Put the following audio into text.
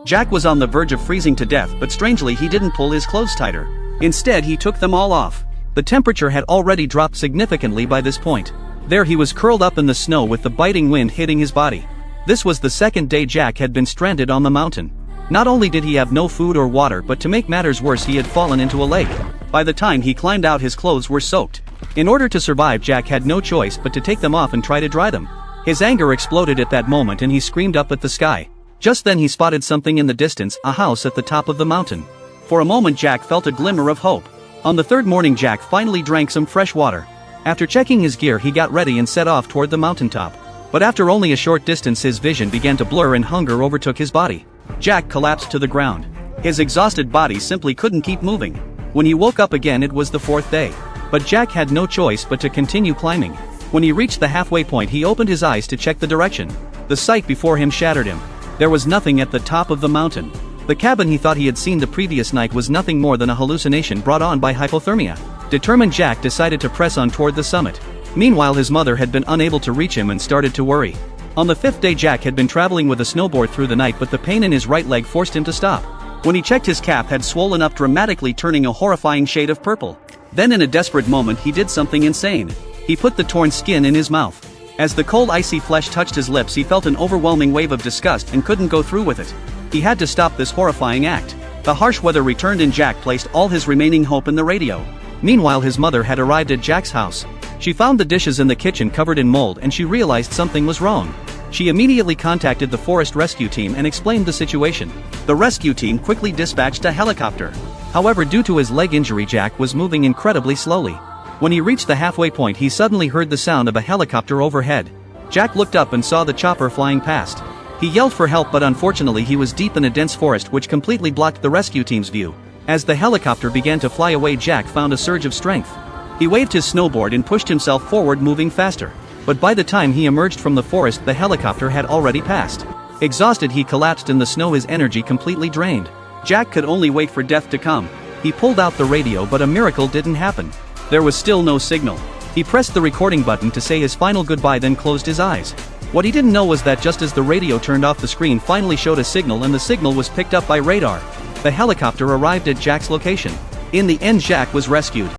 Jack was on the verge of freezing to death, but strangely he didn't pull his clothes tighter. Instead he took them all off. The temperature had already dropped significantly by this point. There he was curled up in the snow with the biting wind hitting his body. This was the second day Jack had been stranded on the mountain. Not only did he have no food or water, but to make matters worse he had fallen into a lake. By the time he climbed out his clothes were soaked. In order to survive, Jack had no choice but to take them off and try to dry them. His anger exploded at that moment and he screamed up at the sky. Just then he spotted something in the distance, a house at the top of the mountain. For a moment Jack felt a glimmer of hope. On the third morning Jack finally drank some fresh water. After checking his gear he got ready and set off toward the mountaintop. But after only a short distance his vision began to blur and hunger overtook his body. Jack collapsed to the ground. His exhausted body simply couldn't keep moving. When he woke up again it was the fourth day. But Jack had no choice but to continue climbing. When he reached the halfway point he opened his eyes to check the direction. The sight before him shattered him. There was nothing at the top of the mountain. The cabin he thought he had seen the previous night was nothing more than a hallucination brought on by hypothermia. Determined, Jack decided to press on toward the summit. Meanwhile his mother had been unable to reach him and started to worry. On the fifth day Jack had been traveling with a snowboard through the night, but the pain in his right leg forced him to stop. When he checked, his calf had swollen up dramatically, turning a horrifying shade of purple. Then in a desperate moment he did something insane. He put the torn skin in his mouth. As the cold icy flesh touched his lips he felt an overwhelming wave of disgust and couldn't go through with it. He had to stop this horrifying act. The harsh weather returned and Jack placed all his remaining hope in the radio. Meanwhile his mother had arrived at Jack's house. She found the dishes in the kitchen covered in mold and she realized something was wrong. She immediately contacted the forest rescue team and explained the situation. The rescue team quickly dispatched a helicopter. However, due to his leg injury Jack was moving incredibly slowly. When he reached the halfway point he suddenly heard the sound of a helicopter overhead. Jack looked up and saw the chopper flying past. He yelled for help, but unfortunately he was deep in a dense forest which completely blocked the rescue team's view. As the helicopter began to fly away Jack found a surge of strength. He waved his snowboard and pushed himself forward, moving faster. But by the time he emerged from the forest the helicopter had already passed. Exhausted he collapsed in the snow, his energy completely drained. Jack could only wait for death to come. He pulled out the radio, but a miracle didn't happen. There was still no signal. He pressed the recording button to say his final goodbye, then closed his eyes. What he didn't know was that just as the radio turned off the screen finally showed a signal, and the signal was picked up by radar. The helicopter arrived at Jack's location. In the end Jack was rescued.